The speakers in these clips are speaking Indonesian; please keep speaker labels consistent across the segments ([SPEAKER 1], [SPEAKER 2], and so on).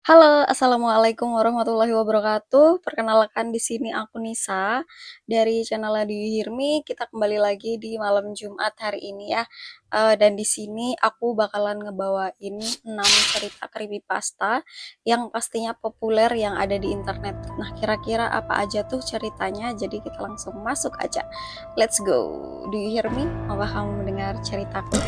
[SPEAKER 1] Halo, assalamualaikum warahmatullahi wabarakatuh. Perkenalkan di sini aku Nisa dari channel Do You Hear Me. Kita kembali lagi di malam Jumat hari ini ya. Dan di sini aku bakalan ngebawain 6 cerita creepypasta yang pastinya populer yang ada di internet. Nah, kira-kira apa aja tuh ceritanya? Jadi kita langsung masuk aja. Let's go. Do you hear me? Maukah kamu mendengar ceritaku?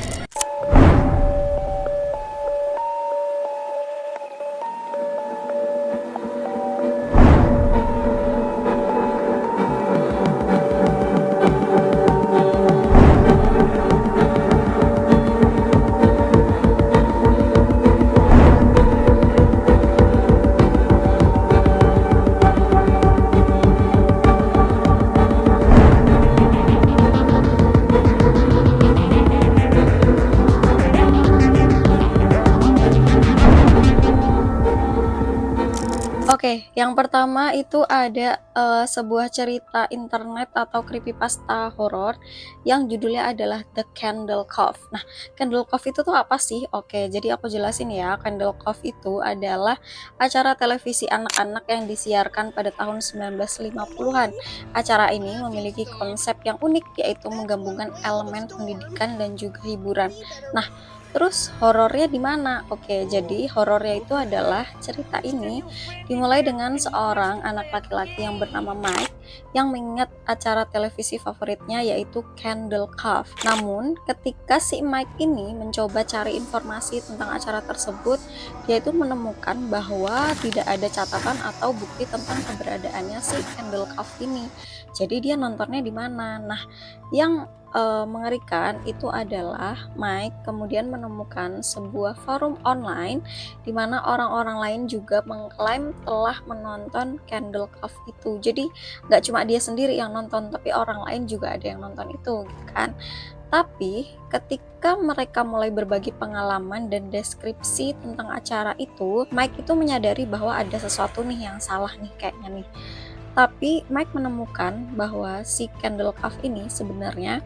[SPEAKER 1] Oke, yang pertama itu ada sebuah cerita internet atau creepypasta horor yang judulnya adalah The Candle Cove. Nah, Candle Cove itu tuh apa sih? Oke, jadi aku jelasin ya. Candle Cove itu adalah acara televisi anak-anak yang disiarkan pada tahun 1950-an. Acara ini memiliki konsep yang unik, yaitu menggabungkan elemen pendidikan dan juga hiburan. Nah, terus horornya di mana? Oke, jadi horornya itu adalah cerita ini dimulai dengan seorang anak laki-laki yang bernama Mike yang mengingat acara televisi favoritnya yaitu Candle Cove. Namun, ketika si Mike ini mencoba cari informasi tentang acara tersebut, dia itu menemukan bahwa tidak ada catatan atau bukti tentang keberadaannya si Candle Cove ini. Jadi dia nontonnya di mana? Nah, yang mengerikan itu adalah Mike kemudian menemukan sebuah forum online di mana orang-orang lain juga mengklaim telah menonton Candle Cove itu. Jadi nggak cuma dia sendiri yang nonton, tapi orang lain juga ada yang nonton itu, gitu kan. Tapi ketika mereka mulai berbagi pengalaman dan deskripsi tentang acara itu, Mike itu menyadari bahwa ada sesuatu nih yang salah nih kayaknya nih. Tapi Mike menemukan bahwa si Candle Cove ini sebenarnya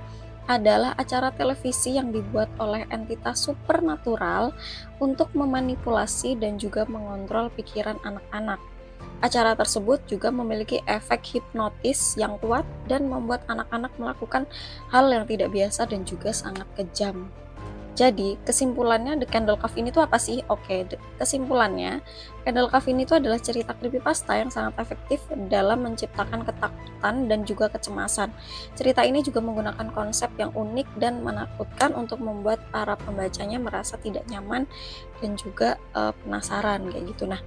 [SPEAKER 1] adalah acara televisi yang dibuat oleh entitas supernatural untuk memanipulasi dan juga mengontrol pikiran anak-anak. Acara tersebut juga memiliki efek hipnotis yang kuat dan membuat anak-anak melakukan hal yang tidak biasa dan juga sangat kejam. Jadi, kesimpulannya The Candle Cove ini tuh apa sih? Oke, kesimpulannya, Candle Cove ini tuh adalah cerita creepypasta yang sangat efektif dalam menciptakan ketakutan dan juga kecemasan. Cerita ini juga menggunakan konsep yang unik dan menakutkan untuk membuat para pembacanya merasa tidak nyaman dan juga penasaran kayak gitu. Nah,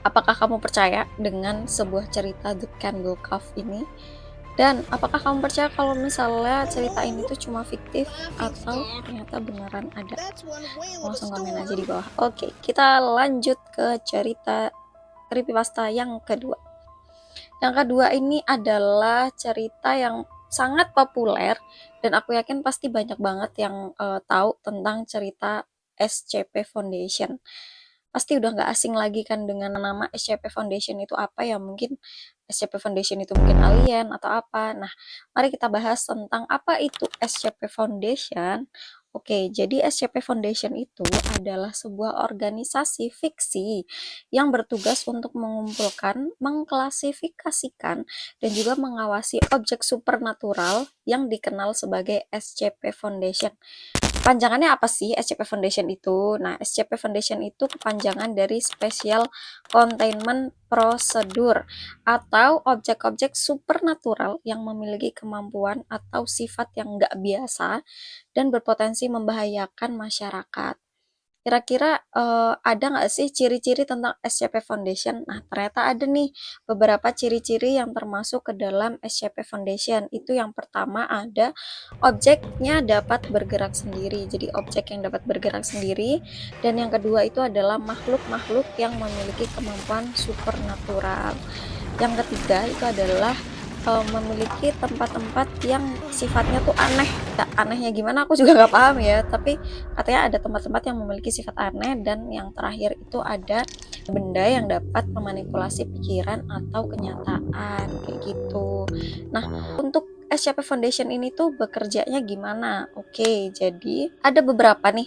[SPEAKER 1] apakah kamu percaya dengan sebuah cerita The Candle Cove ini? Dan apakah kamu percaya kalau misalnya cerita ini tuh cuma fiktif atau ternyata beneran ada? Langsung komen aja di bawah. Oke, kita lanjut ke cerita creepypasta yang kedua. Yang kedua ini adalah cerita yang sangat populer dan aku yakin pasti banyak banget yang tahu tentang cerita SCP Foundation. Pasti udah nggak asing lagi kan dengan nama SCP Foundation itu apa ya, mungkin SCP Foundation itu mungkin alien atau apa. Nah, mari kita bahas tentang apa itu SCP Foundation. Oke, jadi SCP Foundation itu adalah sebuah organisasi fiksi yang bertugas untuk mengumpulkan, mengklasifikasikan, dan juga mengawasi objek supernatural yang dikenal sebagai SCP Foundation. Kepanjangannya apa sih SCP Foundation itu? Nah, SCP Foundation itu kepanjangan dari Special Containment Procedure atau objek-objek supernatural yang memiliki kemampuan atau sifat yang nggak biasa dan berpotensi membahayakan masyarakat. Kira-kira ada nggak sih ciri-ciri tentang SCP Foundation? Nah, ternyata ada nih beberapa ciri-ciri yang termasuk ke dalam SCP Foundation. Itu yang pertama ada objeknya dapat bergerak sendiri. Jadi objek yang dapat bergerak sendiri. Dan yang kedua itu adalah makhluk-makhluk yang memiliki kemampuan supernatural. Yang ketiga itu adalah memiliki tempat-tempat yang sifatnya tuh aneh. Nah, anehnya gimana aku juga nggak paham ya, tapi katanya ada tempat-tempat yang memiliki sifat aneh. Dan yang terakhir itu ada benda yang dapat memanipulasi pikiran atau kenyataan kayak gitu. Nah, untuk SCP Foundation ini tuh bekerjanya gimana? Oke, jadi ada beberapa nih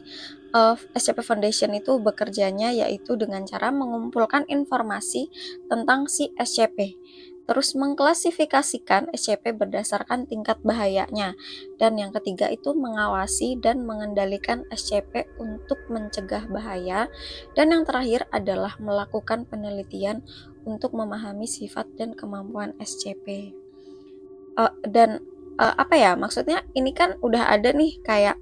[SPEAKER 1] SCP Foundation itu bekerjanya yaitu dengan cara mengumpulkan informasi tentang si SCP, terus mengklasifikasikan SCP berdasarkan tingkat bahayanya, dan yang ketiga itu mengawasi dan mengendalikan SCP untuk mencegah bahaya, dan yang terakhir adalah melakukan penelitian untuk memahami sifat dan kemampuan SCP. Dan apa ya, maksudnya ini kan udah ada nih kayak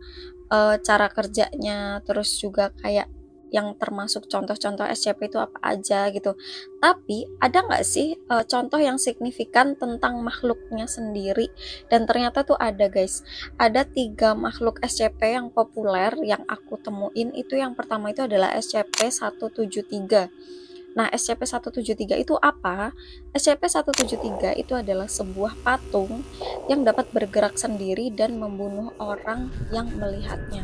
[SPEAKER 1] cara kerjanya, terus juga kayak yang termasuk contoh-contoh SCP itu apa aja gitu. Tapi ada nggak sih contoh yang signifikan tentang makhluknya sendiri? Dan ternyata tuh ada guys. Ada 3 makhluk SCP yang populer yang aku temuin itu. Yang pertama itu adalah SCP-173. Nah, SCP-173 itu apa? SCP-173 itu adalah sebuah patung yang dapat bergerak sendiri dan membunuh orang yang melihatnya.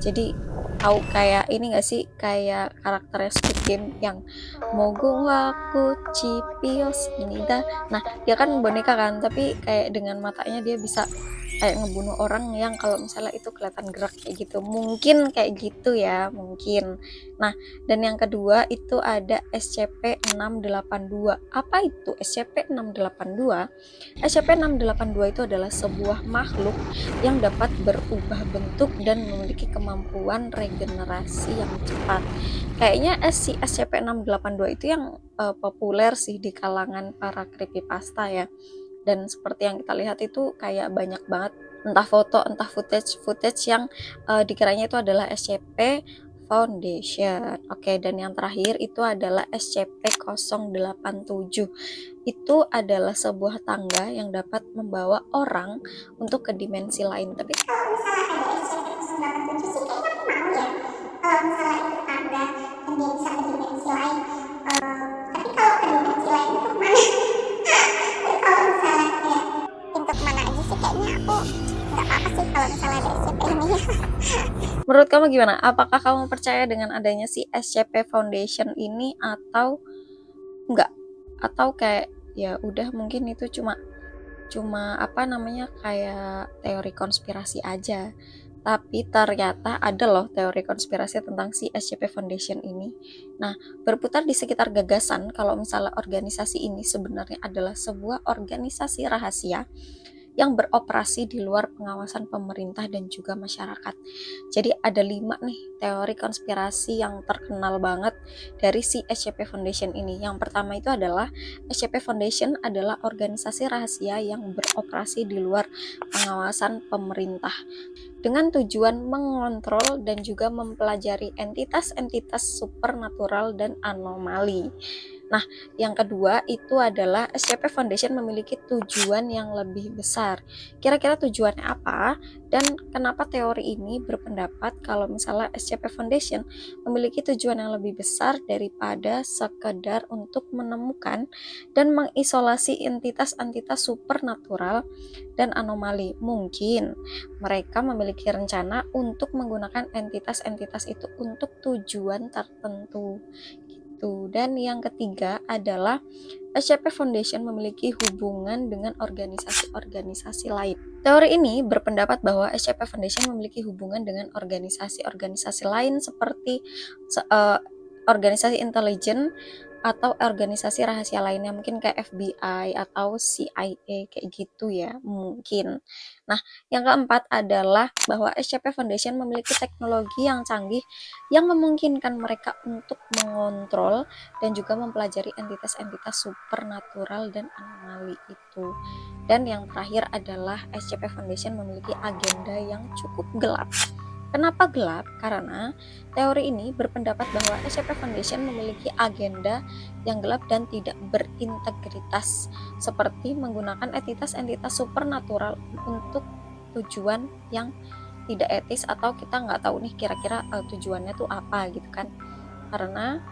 [SPEAKER 1] Jadi tahu kayak ini gak sih, kayak karakter Squid Game yang Mogu waku Chipios Nida. Nah, dia kan boneka kan, tapi kayak dengan matanya dia bisa kayak ngebunuh orang yang kalau misalnya itu kelihatan gerak kayak gitu. Mungkin kayak gitu ya, mungkin. Nah, dan yang kedua itu ada SCP-682. Apa itu SCP-682? SCP-682 itu adalah sebuah makhluk yang dapat berubah bentuk dan memiliki kemampuan regenerasi yang cepat. Kayaknya si SCP-682 itu yang populer sih di kalangan para creepypasta ya. Dan seperti yang kita lihat itu kayak banyak banget entah foto entah footage yang dikiranya itu adalah SCP Foundation. Oke, dan yang terakhir itu adalah SCP-087. Itu adalah sebuah tangga yang dapat membawa orang untuk ke dimensi lain. Tapi
[SPEAKER 2] kalau misalnya ada SCP-087 sih kayaknya aku mau ya, kalau misalnya itu tanda dan dia bisa ke dimensi lain. Tapi kalau ke dimensi lain itu kemana? Tapi kalau misalnya kayak pintu kemana aja sih kayaknya aku nggak apa-apa sih kalau misalnya ada SCP ini.
[SPEAKER 1] menurut kamu gimana? Apakah kamu percaya dengan adanya si SCP Foundation ini atau enggak? Atau kayak ya udah mungkin itu cuma apa namanya, kayak teori konspirasi aja. Tapi ternyata ada loh teori konspirasi tentang si SCP Foundation ini. Nah, berputar di sekitar gagasan kalau misalnya organisasi ini sebenarnya adalah sebuah organisasi rahasia yang beroperasi di luar pengawasan pemerintah dan juga masyarakat. Jadi ada 5 nih teori konspirasi yang terkenal banget dari si SCP Foundation ini. Yang pertama itu adalah SCP Foundation adalah organisasi rahasia yang beroperasi di luar pengawasan pemerintah dengan tujuan mengontrol dan juga mempelajari entitas-entitas supernatural dan anomali. Nah, yang kedua itu adalah SCP Foundation memiliki tujuan yang lebih besar. Kira-kira tujuannya apa? Dan kenapa teori ini berpendapat kalau misalnya SCP Foundation memiliki tujuan yang lebih besar daripada sekedar untuk menemukan dan mengisolasi entitas-entitas supernatural dan anomali. Mungkin mereka memiliki rencana untuk menggunakan entitas-entitas itu untuk tujuan tertentu. Dan yang ketiga adalah SCP Foundation memiliki hubungan dengan organisasi-organisasi lain. Teori ini berpendapat bahwa SCP Foundation memiliki hubungan dengan organisasi-organisasi lain seperti organisasi intelijen atau organisasi rahasia lainnya, mungkin kayak FBI atau CIA kayak gitu ya, mungkin. Nah, yang keempat adalah bahwa SCP Foundation memiliki teknologi yang canggih yang memungkinkan mereka untuk mengontrol dan juga mempelajari entitas-entitas supernatural dan anomali itu. Dan yang terakhir adalah SCP Foundation memiliki agenda yang cukup gelap. Kenapa gelap? Karena teori ini berpendapat bahwa SCP Foundation memiliki agenda yang gelap dan tidak berintegritas, seperti menggunakan entitas-entitas supernatural untuk tujuan yang tidak etis, atau kita nggak tahu nih kira-kira tujuannya tuh apa gitu kan. Karena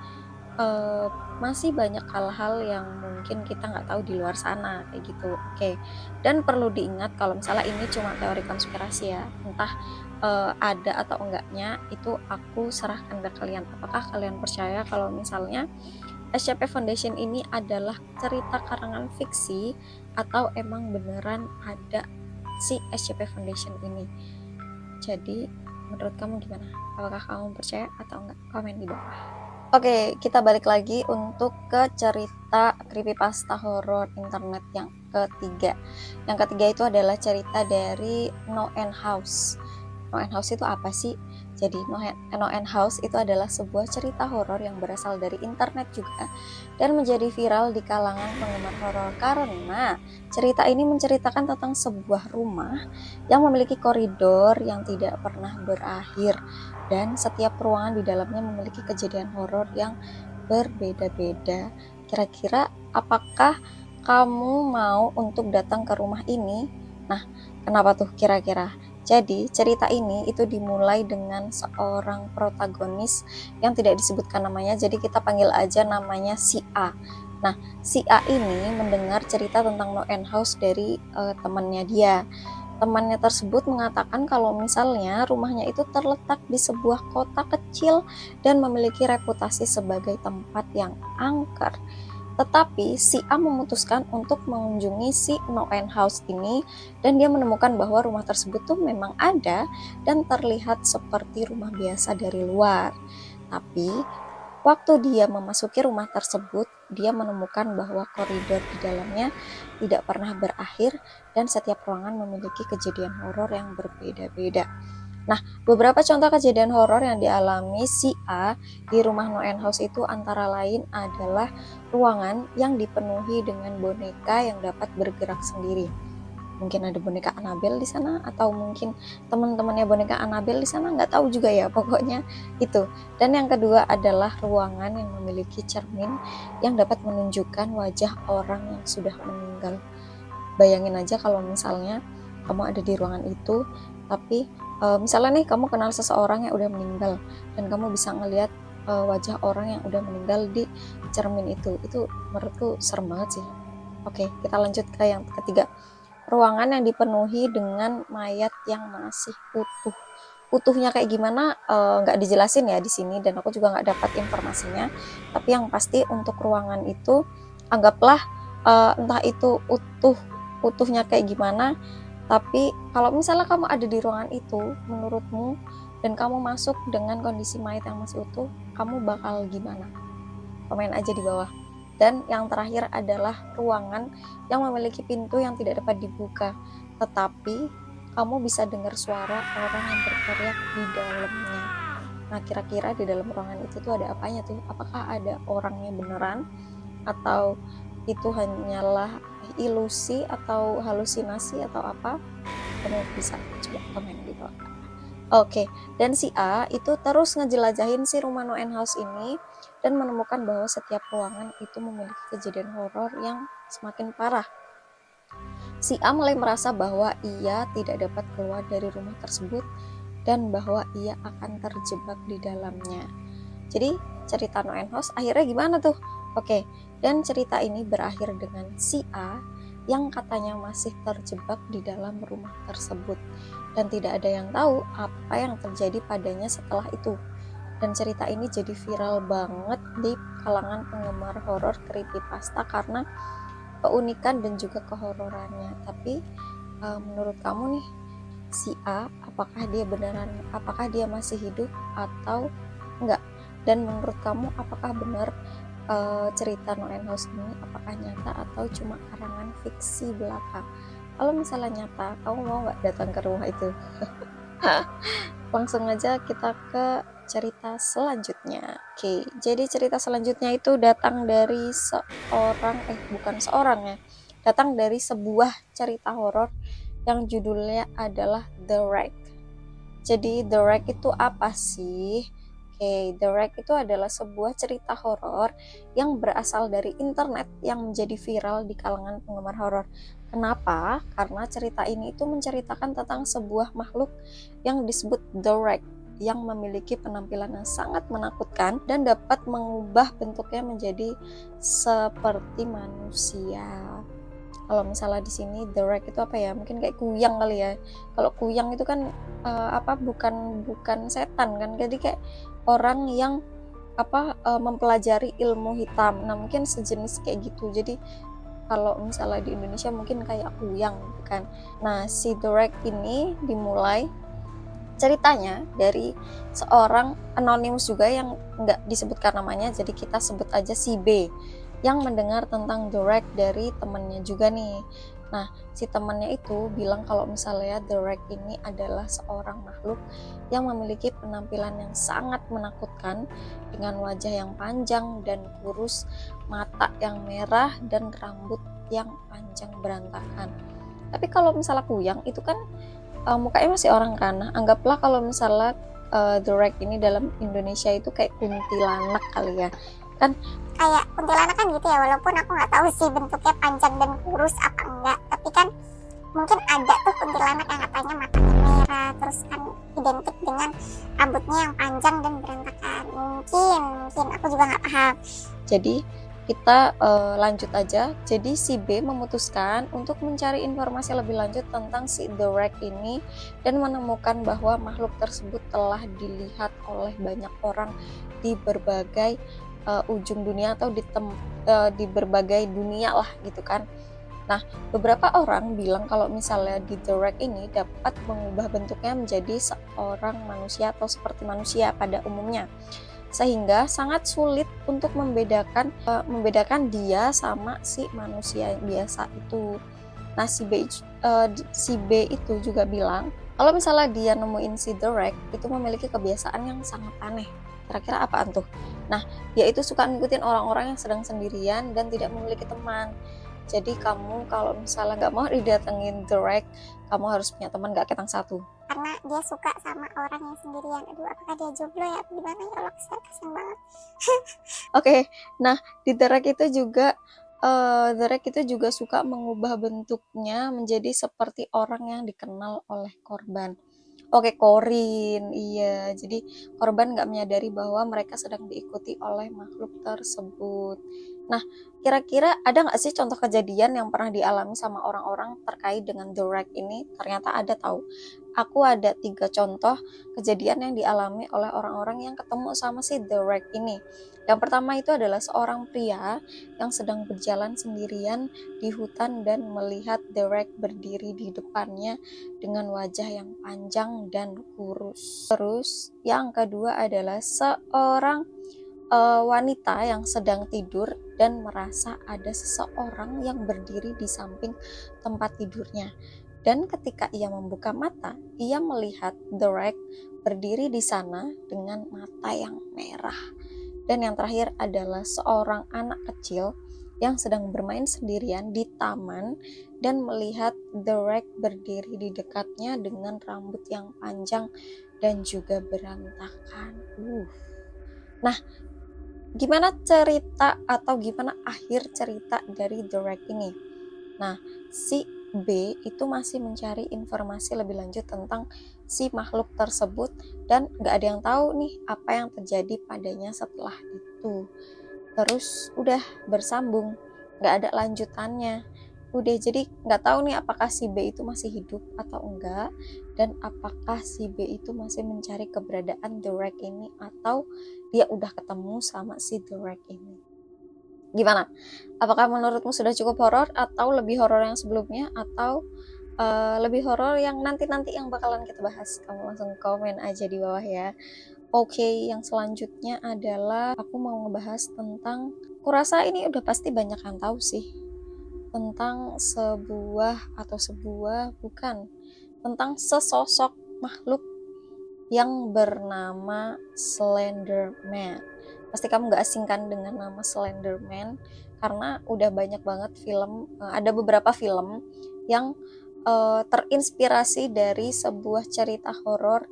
[SPEAKER 1] masih banyak hal-hal yang mungkin kita nggak tahu di luar sana kayak gitu. Oke, dan perlu diingat kalau misalnya ini cuma teori konspirasi ya, entah ada atau enggaknya itu aku serahkan ke kalian. Apakah kalian percaya kalau misalnya SCP Foundation ini adalah cerita karangan fiksi atau emang beneran ada si SCP Foundation ini. Jadi menurut kamu gimana? Apakah kamu percaya atau enggak? Komen di bawah. Oke, kita balik lagi untuk ke cerita creepypasta horor internet yang ketiga. Yang ketiga itu adalah cerita dari No End House. No End House itu apa sih? Jadi No End House itu adalah sebuah cerita horor yang berasal dari internet juga dan menjadi viral di kalangan penggemar horor karena cerita ini menceritakan tentang sebuah rumah yang memiliki koridor yang tidak pernah berakhir dan setiap ruangan di dalamnya memiliki kejadian horor yang berbeda-beda. Kira-kira apakah kamu mau untuk datang ke rumah ini? Nah, kenapa tuh kira-kira? Jadi cerita ini itu dimulai dengan seorang protagonis yang tidak disebutkan namanya, jadi kita panggil aja namanya si A. Nah, si A ini mendengar cerita tentang No End House dari temannya dia. Temannya tersebut mengatakan kalau misalnya rumahnya itu terletak di sebuah kota kecil dan memiliki reputasi sebagai tempat yang angker. Tetapi si A memutuskan untuk mengunjungi si No End House ini dan dia menemukan bahwa rumah tersebut tuh memang ada dan terlihat seperti rumah biasa dari luar. Tapi waktu dia memasuki rumah tersebut, dia menemukan bahwa koridor di dalamnya tidak pernah berakhir dan setiap ruangan memiliki kejadian horor yang berbeda-beda. Nah, beberapa contoh kejadian horor yang dialami si A di rumah No End House itu antara lain adalah ruangan yang dipenuhi dengan boneka yang dapat bergerak sendiri. Mungkin ada boneka Annabelle di sana atau mungkin teman-temannya boneka Annabelle di sana, nggak tahu juga ya, pokoknya itu. Dan yang kedua adalah ruangan yang memiliki cermin yang dapat menunjukkan wajah orang yang sudah meninggal. Bayangin aja kalau misalnya kamu ada di ruangan itu, tapi misalnya nih kamu kenal seseorang yang udah meninggal dan kamu bisa ngelihat wajah orang yang udah meninggal di cermin itu menurutku serem banget sih. Oke, kita lanjut ke yang ketiga. Ruangan yang dipenuhi dengan mayat yang masih utuh. Utuhnya kayak gimana nggak dijelasin ya di sini dan aku juga nggak dapat informasinya. Tapi yang pasti untuk ruangan itu anggaplah entah itu utuhnya kayak gimana. Tapi kalau misalnya kamu ada di ruangan itu, menurutmu dan kamu masuk dengan kondisi mayat yang masih utuh, kamu bakal gimana? Komen aja di bawah. Dan yang terakhir adalah ruangan yang memiliki pintu yang tidak dapat dibuka, tetapi kamu bisa dengar suara orang yang berteriak di dalamnya. Nah, kira-kira di dalam ruangan itu tuh ada apanya tuh? Apakah ada orangnya beneran atau itu hanyalah ilusi atau halusinasi atau apa? Kamu bisa coba komen di bawah. Oke, dan si A itu terus ngejelajahin si rumah No End House ini dan menemukan bahwa setiap ruangan itu memiliki kejadian horor yang semakin parah. Si A mulai merasa bahwa ia tidak dapat keluar dari rumah tersebut dan bahwa ia akan terjebak di dalamnya. Jadi cerita No End House akhirnya gimana tuh? Oke, dan cerita ini berakhir dengan si A yang katanya masih terjebak di dalam rumah tersebut dan tidak ada yang tahu apa yang terjadi padanya setelah itu. Dan cerita ini jadi viral banget di kalangan penggemar horor creepypasta karena keunikan dan juga kehororannya. Tapi menurut kamu nih, si A apakah dia masih hidup atau enggak? Dan menurut kamu apakah benar cerita No End House ini apakah nyata atau cuma karangan fiksi belaka? Kalau misalnya nyata, kamu mau nggak datang ke rumah itu? Langsung aja kita ke cerita selanjutnya. Oke, jadi cerita selanjutnya itu datang dari datang dari sebuah cerita horor yang judulnya adalah The Wreck. Jadi The Wreck itu apa sih? Oke, The Wreck itu adalah sebuah cerita horor yang berasal dari internet yang menjadi viral di kalangan penggemar horor. Kenapa? Karena cerita ini itu menceritakan tentang sebuah makhluk yang disebut The Wreck yang memiliki penampilan yang sangat menakutkan dan dapat mengubah bentuknya menjadi seperti manusia. Kalau misalnya di sini The Wreck itu apa ya? Mungkin kayak kuyang kali ya. Kalau kuyang itu kan bukan setan kan. Jadi kayak orang yang mempelajari ilmu hitam. Nah, mungkin sejenis kayak gitu. Jadi Kalau misalnya di Indonesia mungkin kayak kuyang gitu kan. Nah, si The Rag ini dimulai ceritanya dari seorang anonymous juga yang nggak disebutkan namanya, jadi kita sebut aja si B, yang mendengar tentang The Rag dari temennya juga nih. Nah, si temannya itu bilang kalau misalnya The Rag ini adalah seorang makhluk yang memiliki penampilan yang sangat menakutkan dengan wajah yang panjang dan kurus, mata yang merah, dan rambut yang panjang berantakan. Tapi kalau misalnya kuyang itu kan mukanya masih orang kan. Nah, anggaplah kalau misalnya The Rag ini dalam Indonesia itu kayak kuntilanak kali ya. Kan
[SPEAKER 2] Kayak kuntilanak kan gitu ya, walaupun aku nggak tahu sih bentuknya panjang dan kurus apa enggak, tapi kan mungkin ada tuh kuntilanak yang katanya matanya merah, terus kan identik dengan rambutnya yang panjang dan berantakan. Mungkin aku juga nggak paham.
[SPEAKER 1] jadi kita lanjut aja. Jadi si B memutuskan untuk mencari informasi lebih lanjut tentang si The Rag ini dan menemukan bahwa makhluk tersebut telah dilihat oleh banyak orang di berbagai ujung dunia atau di berbagai dunia lah gitu kan. Nah, beberapa orang bilang kalau misalnya di The Rag ini dapat mengubah bentuknya menjadi seorang manusia atau seperti manusia pada umumnya, sehingga sangat sulit untuk membedakan dia sama si manusia yang biasa itu. Nah, si B itu juga bilang kalau misalnya dia nemuin si The Rag itu memiliki kebiasaan yang sangat aneh. Kira-kira apaan tuh? Nah, dia itu suka ngikutin orang-orang yang sedang sendirian dan tidak memiliki teman. Jadi kamu kalau misalnya nggak mau didatengin The Rag, kamu harus punya teman nggak ketang satu.
[SPEAKER 2] Karena dia suka sama orang yang sendirian. Aduh, apakah dia jomblo ya? Gimana ya Allah, kasihan banget.
[SPEAKER 1] Oke, nah di The Rag itu juga suka mengubah bentuknya menjadi seperti orang yang dikenal oleh korban. Oke, Corin, iya. Jadi korban nggak menyadari bahwa mereka sedang diikuti oleh makhluk tersebut. Nah, kira-kira ada nggak sih contoh kejadian yang pernah dialami sama orang-orang terkait dengan The Rag ini? Ternyata ada tahu. Aku ada 3 contoh kejadian yang dialami oleh orang-orang yang ketemu sama si The Rag ini. Yang pertama itu adalah seorang pria yang sedang berjalan sendirian di hutan dan melihat The Rag berdiri di depannya dengan wajah yang panjang dan kurus. Terus yang kedua adalah seorang wanita yang sedang tidur dan merasa ada seseorang yang berdiri di samping tempat tidurnya. Dan ketika ia membuka mata, ia melihat The Rag berdiri di sana dengan mata yang merah. Dan yang terakhir adalah seorang anak kecil yang sedang bermain sendirian di taman dan melihat The Rag berdiri di dekatnya dengan rambut yang panjang dan juga berantakan. Nah, gimana cerita atau gimana akhir cerita dari The Rag ini? Nah, si B itu masih mencari informasi lebih lanjut tentang si makhluk tersebut dan gak ada yang tahu nih apa yang terjadi padanya setelah itu. Terus udah bersambung, gak ada lanjutannya. Udah, jadi gak tahu nih apakah si B itu masih hidup atau enggak, dan apakah si B itu masih mencari keberadaan The Rag ini atau dia udah ketemu sama si The Rag ini. Gimana? Apakah menurutmu sudah cukup horor atau lebih horor yang sebelumnya atau lebih horor yang nanti-nanti yang bakalan kita bahas? Kamu langsung komen aja di bawah ya. Oke, yang selanjutnya adalah aku mau ngebahas tentang, kurasa ini udah pasti banyak yang tahu sih, tentang tentang sesosok makhluk yang bernama Slenderman. Pasti kamu gak asing kan dengan nama Slenderman, karena udah banyak banget ada beberapa film yang terinspirasi dari sebuah cerita horor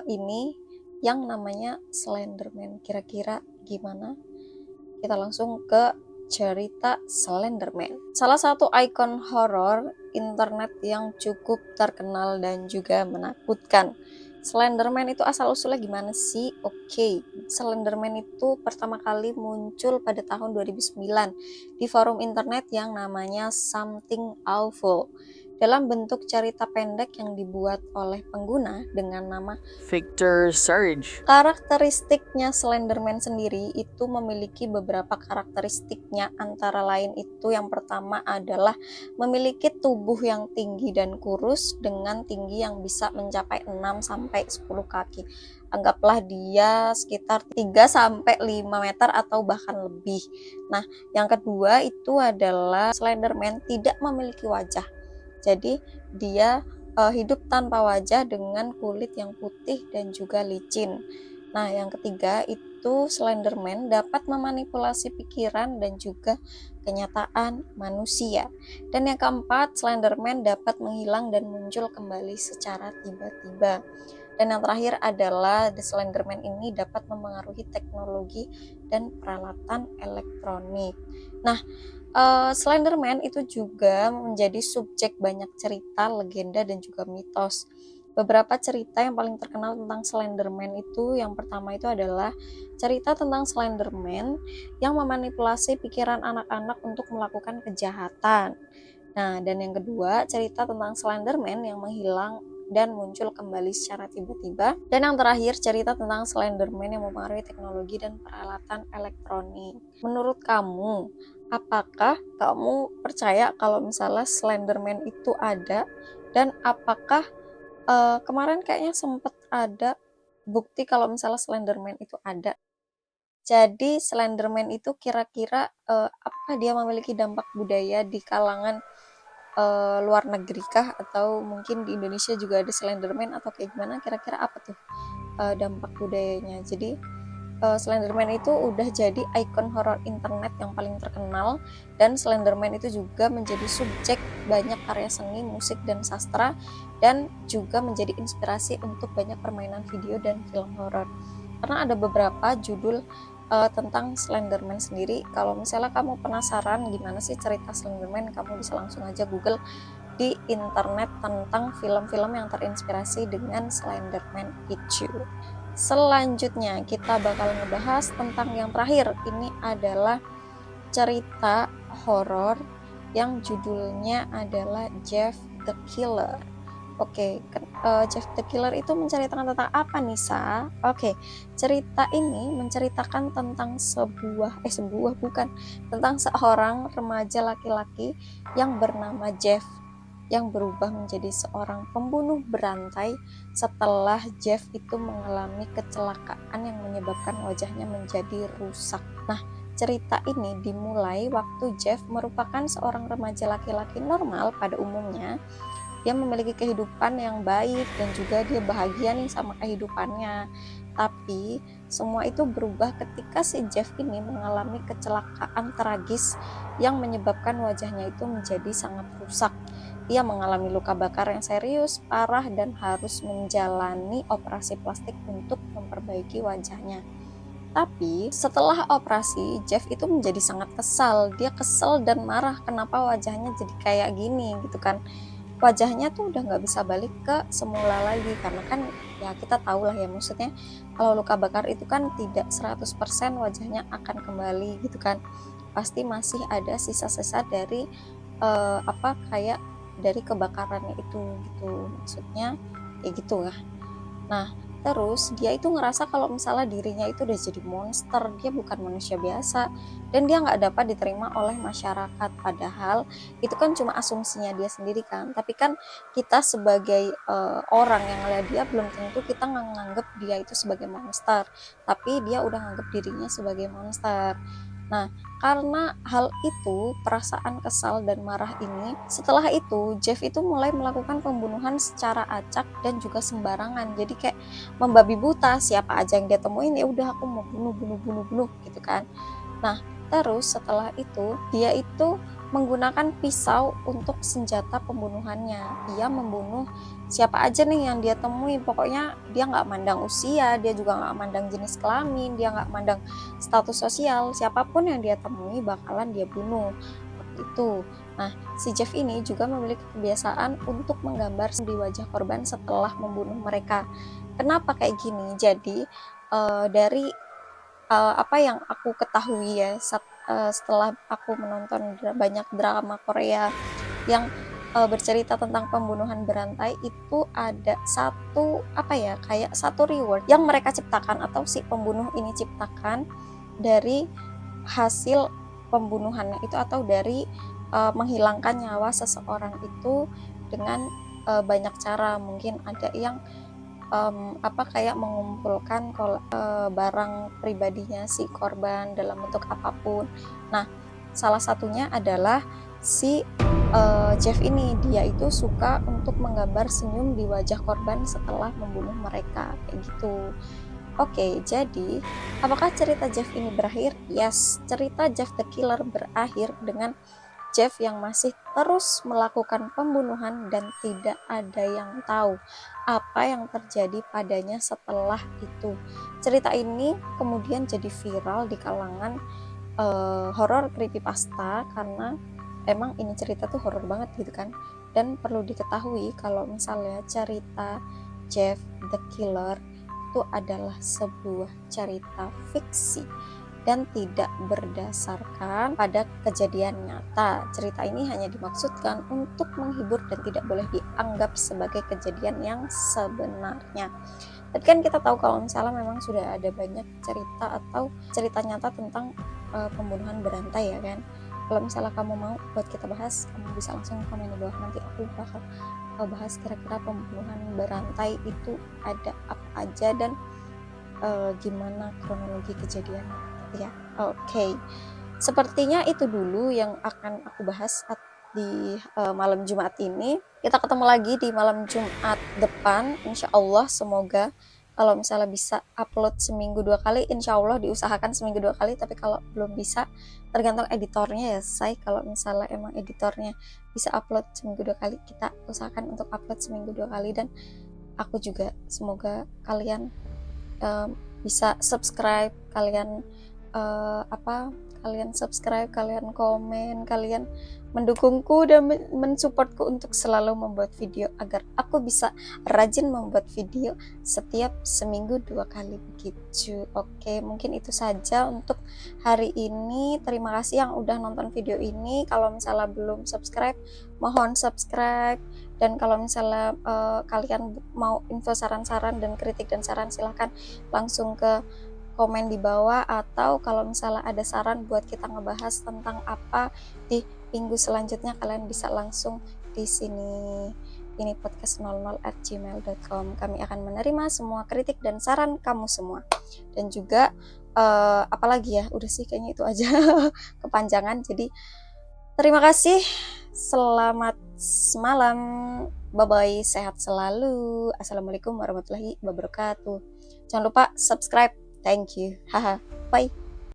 [SPEAKER 1] ini yang namanya Slenderman. Kira-kira gimana? Kita langsung ke cerita Slenderman. Salah satu ikon horor internet yang cukup terkenal dan juga menakutkan. Slenderman itu asal-usulnya gimana sih? Oke, Slenderman itu pertama kali muncul pada tahun 2009 di forum internet yang namanya Something Awful. dalam bentuk cerita pendek yang dibuat oleh pengguna dengan nama
[SPEAKER 3] Victor Surge.
[SPEAKER 1] Karakteristiknya Slenderman sendiri itu memiliki beberapa karakteristiknya, antara lain itu yang pertama adalah memiliki tubuh yang tinggi dan kurus dengan tinggi yang bisa mencapai 6-10 kaki. Anggaplah dia sekitar 3-5 meter atau bahkan lebih. Nah, yang kedua itu adalah Slenderman tidak memiliki wajah. Jadi dia hidup tanpa wajah dengan kulit yang putih dan juga licin. Nah, yang ketiga itu Slenderman dapat memanipulasi pikiran dan juga kenyataan manusia. Dan yang keempat, Slenderman dapat menghilang dan muncul kembali secara tiba-tiba. Dan yang terakhir adalah The Slenderman ini dapat memengaruhi teknologi dan peralatan elektronik. Nah, Slenderman itu juga menjadi subjek banyak cerita, legenda, dan juga mitos. Beberapa cerita yang paling terkenal tentang Slenderman itu, yang pertama itu adalah cerita tentang Slenderman yang memanipulasi pikiran anak-anak untuk melakukan kejahatan. Nah, dan yang kedua, cerita tentang Slenderman yang menghilang dan muncul kembali secara tiba-tiba. Dan yang terakhir, cerita tentang Slenderman yang mempengaruhi teknologi dan peralatan elektronik. Menurut kamu, apakah kamu percaya kalau misalnya Slenderman itu ada? Dan apakah kemarin kayaknya sempat ada bukti kalau misalnya Slenderman itu ada? Jadi Slenderman itu kira-kira apakah dia memiliki dampak budaya di kalangan luar negeri kah, atau mungkin di Indonesia juga ada Slenderman, atau kayak gimana, kira-kira apa tuh dampak budayanya? Jadi Slenderman itu udah jadi ikon horor internet yang paling terkenal, dan Slenderman itu juga menjadi subjek banyak karya seni, musik, dan sastra, dan juga menjadi inspirasi untuk banyak permainan video dan film horor. Karena ada beberapa judul tentang Slenderman sendiri. Kalau misalnya kamu penasaran gimana sih cerita Slenderman, kamu bisa langsung aja Google di internet tentang film-film yang terinspirasi dengan Slenderman itu. Selanjutnya kita bakal ngebahas tentang yang terakhir. Ini adalah cerita horor yang judulnya adalah Jeff the Killer. Oke, Jeff the Killer itu menceritakan tentang apa, Nisa? Oke, cerita ini menceritakan tentang tentang seorang remaja laki-laki yang bernama Jeff, yang berubah menjadi seorang pembunuh berantai setelah Jeff itu mengalami kecelakaan yang menyebabkan wajahnya menjadi rusak. Nah, cerita ini dimulai waktu Jeff merupakan seorang remaja laki-laki normal pada umumnya. Dia memiliki kehidupan yang baik dan juga dia bahagia nih sama kehidupannya. Tapi semua itu berubah ketika si Jeff ini mengalami kecelakaan tragis yang menyebabkan wajahnya itu menjadi sangat rusak. Ia mengalami luka bakar yang serius, parah, dan harus menjalani operasi plastik untuk memperbaiki wajahnya. Tapi setelah operasi, Jeff itu menjadi sangat kesal. Dia kesel dan marah kenapa wajahnya jadi kayak gini gitu kan. Wajahnya tuh udah nggak bisa balik ke semula lagi, karena kan ya kita tahu lah ya, maksudnya kalau luka bakar itu kan tidak 100% wajahnya akan kembali gitu kan, pasti masih ada sisa-sisa dari kayak dari kebakarannya itu gitu, maksudnya kayak gitu ya. Nah, terus dia itu ngerasa kalau misalnya dirinya itu udah jadi monster, dia bukan manusia biasa, dan dia nggak dapat diterima oleh masyarakat. Padahal itu kan cuma asumsinya dia sendiri kan, tapi kan kita sebagai orang yang ngeliat dia, belum tentu kita nganggep dia itu sebagai monster, tapi dia udah nganggep dirinya sebagai monster. Nah, karena hal itu, perasaan kesal dan marah ini, setelah itu Jeff itu mulai melakukan pembunuhan secara acak dan juga sembarangan. Jadi kayak membabi buta, siapa aja yang dia temuin ya udah aku mau bunuh gitu kan. Nah, terus setelah itu dia itu menggunakan pisau untuk senjata pembunuhannya. Dia membunuh siapa aja nih yang dia temui. Pokoknya dia nggak mandang usia, dia juga nggak mandang jenis kelamin, dia nggak mandang status sosial. Siapapun yang dia temui bakalan dia bunuh. Seperti itu. Nah, si Jeff ini juga memiliki kebiasaan untuk menggambar di wajah korban setelah membunuh mereka. Kenapa kayak gini? Jadi dari apa yang aku ketahui ya setelah aku menonton banyak drama Korea yang bercerita tentang pembunuhan berantai itu ada satu kayak satu reward yang mereka ciptakan atau si pembunuh ini ciptakan dari hasil pembunuhannya itu atau dari menghilangkan nyawa seseorang itu dengan banyak cara. Mungkin ada yang kayak mengumpulkan barang pribadinya si korban dalam bentuk apapun. Nah, salah satunya adalah si Jeff ini, dia itu suka untuk menggambar senyum di wajah korban setelah membunuh mereka kayak gitu. Oke, jadi apakah cerita Jeff ini berakhir? Yes, cerita Jeff the Killer berakhir dengan Jeff yang masih terus melakukan pembunuhan dan tidak ada yang tahu apa yang terjadi padanya setelah itu. Cerita ini kemudian jadi viral di kalangan horor creepypasta karena emang ini cerita tuh horor banget gitu kan. Dan perlu diketahui kalau misalnya cerita Jeff the Killer itu adalah sebuah cerita fiksi dan tidak berdasarkan pada kejadian nyata. Cerita ini hanya dimaksudkan untuk menghibur dan tidak boleh dianggap sebagai kejadian yang sebenarnya. Tapi kan kita tahu kalau misalnya memang sudah ada banyak cerita atau cerita nyata tentang pembunuhan berantai ya kan. Kalau misalnya kamu mau buat kita bahas, kamu bisa langsung komen di bawah, nanti aku bakal bahas kira-kira pembunuhan berantai itu ada apa aja dan gimana kronologi kejadiannya ya. Oke. Sepertinya itu dulu yang akan aku bahas di malam Jumat ini. Kita ketemu lagi di malam Jumat depan, insya Allah. Semoga kalau misalnya bisa upload seminggu 2 kali, insya Allah diusahakan seminggu 2 kali. Tapi kalau belum bisa, tergantung editornya ya say. Kalau misalnya emang editornya bisa upload seminggu 2 kali, kita usahakan untuk upload seminggu 2 kali. Dan aku juga semoga kalian bisa subscribe, kalian kalian subscribe, kalian komen, kalian mendukungku dan mensupportku untuk selalu membuat video agar aku bisa rajin membuat video setiap seminggu 2 kali begitu. Oke, mungkin itu saja untuk hari ini. Terima kasih yang udah nonton video ini. Kalau misalnya belum subscribe, mohon subscribe. Dan kalau misalnya kalian mau info, saran-saran dan kritik dan saran, silahkan langsung ke komen di bawah, atau kalau misalnya ada saran buat kita ngebahas tentang apa di minggu selanjutnya, kalian bisa langsung di sini. Ini podcast00@gmail.com. Kami akan menerima semua kritik dan saran kamu semua. Dan juga apalagi ya, udah sih kayaknya itu aja. Kepanjangan. Jadi terima kasih, selamat malam, bye bye, sehat selalu, assalamualaikum warahmatullahi wabarakatuh. Jangan lupa subscribe. Thank you. Haha. Bye.